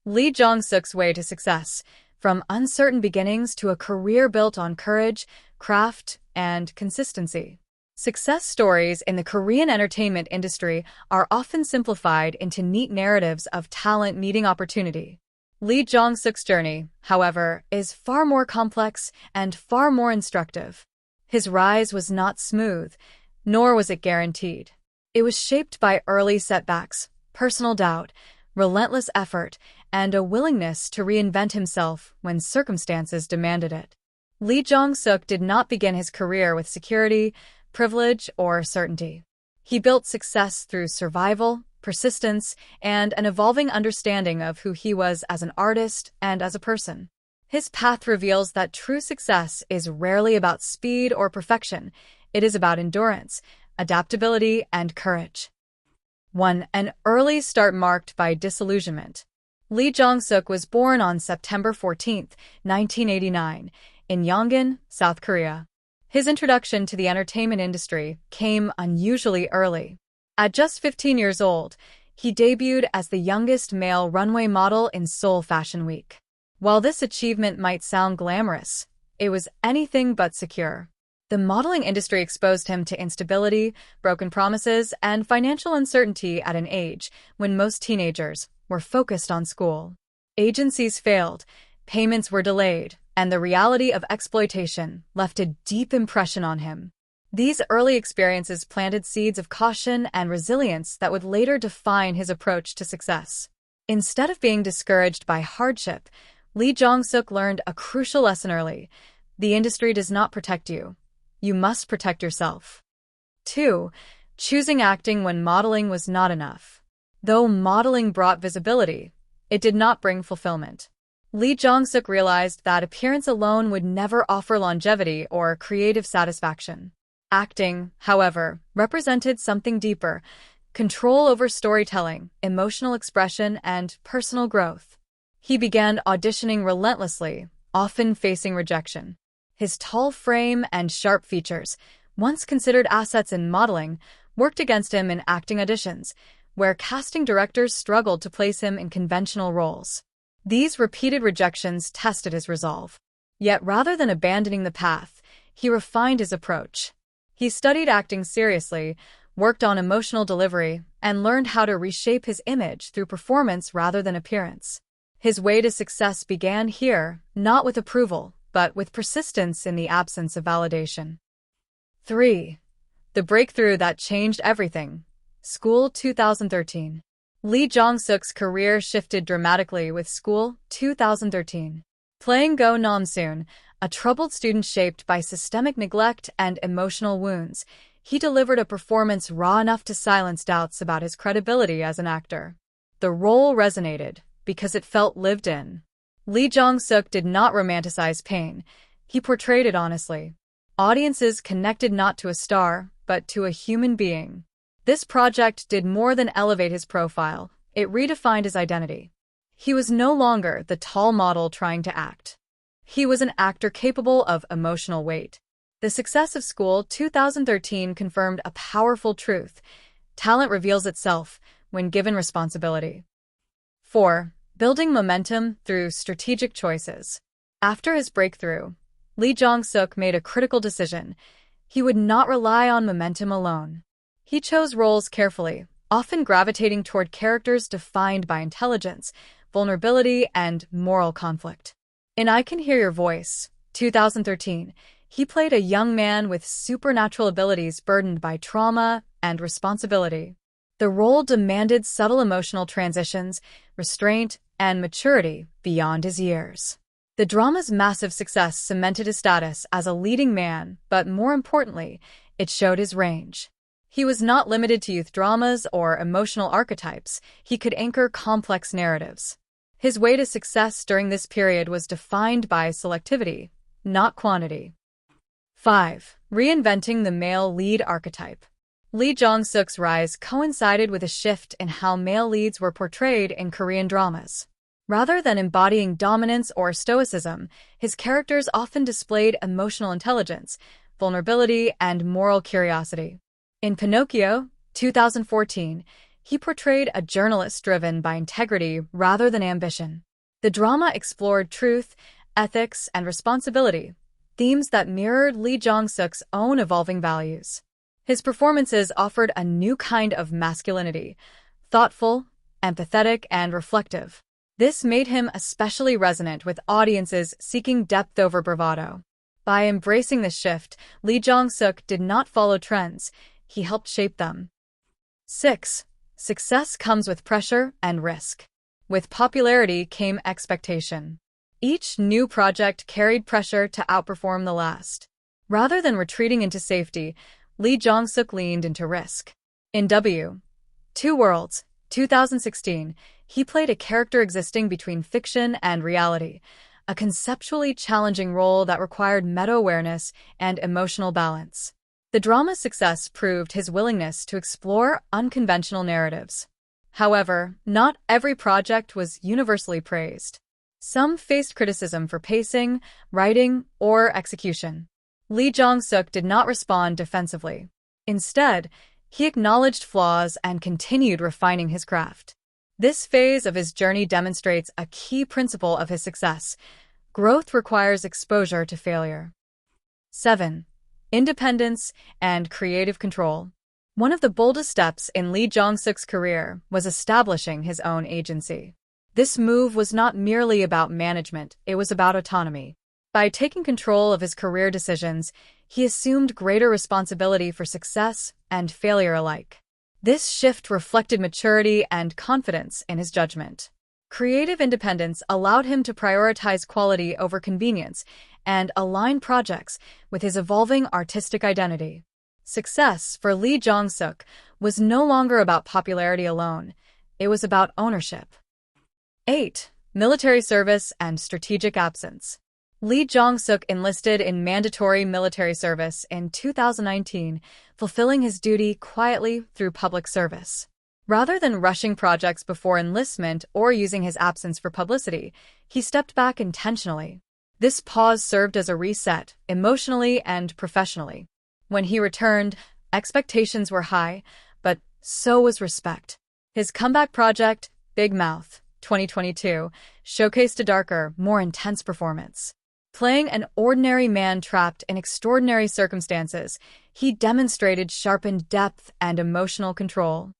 Lee Jong-Suk's way to success, from uncertain beginnings to a career built on courage, craft, and consistency. Success stories in the Korean entertainment industry are often simplified into neat narratives of talent meeting opportunity. Lee Jong-Suk's journey, however, is far more complex and far more instructive. His rise was not smooth, nor was it guaranteed. It was shaped by early setbacks, personal doubt, relentless effort, and a willingness to reinvent himself when circumstances demanded it. Lee Jong-Suk did not begin his career with security, privilege, or certainty. He built success through survival, persistence, and an evolving understanding of who he was as an artist and as a person. His path reveals that true success is rarely about speed or perfection. It is about endurance, adaptability, and courage. 1. An early start marked by disillusionment. Lee Jong-Suk was born on September 14, 1989, in Yongin, South Korea. His introduction to the entertainment industry came unusually early. At just 15 years old, he debuted as the youngest male runway model in Seoul Fashion Week. While this achievement might sound glamorous, it was anything but secure. The modeling industry exposed him to instability, broken promises, and financial uncertainty at an age when most teenagers were focused on school. Agencies failed, payments were delayed, and the reality of exploitation left a deep impression on him. These early experiences planted seeds of caution and resilience that would later define his approach to success. Instead of being discouraged by hardship, Lee Jong-Suk learned a crucial lesson early. The industry does not protect you. You must protect yourself. 2. Choosing acting when modeling was not enough. Though modeling brought visibility, it did not bring fulfillment. Lee Jong-Suk realized that appearance alone would never offer longevity or creative satisfaction. Acting, however, represented something deeper: control over storytelling, emotional expression, and personal growth. He began auditioning relentlessly, often facing rejection. His tall frame and sharp features, once considered assets in modeling, worked against him in acting auditions, where casting directors struggled to place him in conventional roles. These repeated rejections tested his resolve. Yet rather than abandoning the path, he refined his approach. He studied acting seriously, worked on emotional delivery, and learned how to reshape his image through performance rather than appearance. His way to success began here, not with approval, but with persistence in the absence of validation. 3. The breakthrough that changed everything. School 2013. Lee Jong-Suk's career shifted dramatically with School 2013. Playing Go Nam-soon, a troubled student shaped by systemic neglect and emotional wounds, he delivered a performance raw enough to silence doubts about his credibility as an actor. The role resonated because it felt lived in. Lee Jong-Suk did not romanticize pain. He portrayed it honestly. Audiences connected not to a star, but to a human being. This project did more than elevate his profile. It redefined his identity. He was no longer the tall model trying to act. He was an actor capable of emotional weight. The success of School 2013 confirmed a powerful truth: talent reveals itself when given responsibility. 4. Building momentum through strategic choices. After his breakthrough, Lee Jong-Suk made a critical decision. He would not rely on momentum alone. He chose roles carefully, often gravitating toward characters defined by intelligence, vulnerability, and moral conflict. In I Can Hear Your Voice, 2013, he played a young man with supernatural abilities burdened by trauma and responsibility. The role demanded subtle emotional transitions, restraint, and maturity beyond his years. The drama's massive success cemented his status as a leading man, but more importantly, it showed his range. He was not limited to youth dramas or emotional archetypes. He could anchor complex narratives. His way to success during this period was defined by selectivity, not quantity. 5. Reinventing the male lead archetype. Lee Jong-Suk's rise coincided with a shift in how male leads were portrayed in Korean dramas. Rather than embodying dominance or stoicism, his characters often displayed emotional intelligence, vulnerability, and moral curiosity. In Pinocchio, 2014, He portrayed a journalist driven by integrity rather than ambition. The drama explored truth, ethics, and responsibility, themes that mirrored Lee Jong-Suk's own evolving values. His performances offered a new kind of masculinity, thoughtful, empathetic, and reflective. This made him especially resonant with audiences seeking depth over bravado. By embracing this shift, Lee Jong-suk did not follow trends, he helped shape them. 6. Success comes with pressure and risk. With popularity came expectation. Each new project carried pressure to outperform the last. Rather than retreating into safety, Lee Jong-suk leaned into risk. In Two Worlds, 2016, he played a character existing between fiction and reality, a conceptually challenging role that required meta-awareness and emotional balance. The drama's success proved his willingness to explore unconventional narratives. However, not every project was universally praised. Some faced criticism for pacing, writing, or execution. Lee Jong-suk did not respond defensively. Instead, he acknowledged flaws and continued refining his craft. This phase of his journey demonstrates a key principle of his success. Growth requires exposure to failure. 7. Independence and creative control. One of the boldest steps in Lee Jong-suk's career was establishing his own agency. This move was not merely about management, it was about autonomy. By taking control of his career decisions, he assumed greater responsibility for success and failure alike. This shift reflected maturity and confidence in his judgment. Creative independence allowed him to prioritize quality over convenience and align projects with his evolving artistic identity. Success for Lee Jong-suk was no longer about popularity alone, it was about ownership. 8. Military service and strategic absence. Lee Jong-suk enlisted in mandatory military service in 2019, fulfilling his duty quietly through public service. Rather than rushing projects before enlistment or using his absence for publicity, he stepped back intentionally. This pause served as a reset, emotionally and professionally. When he returned, expectations were high, but so was respect. His comeback project, Big Mouth, 2022, showcased a darker, more intense performance. Playing an ordinary man trapped in extraordinary circumstances, he demonstrated sharpened depth and emotional control.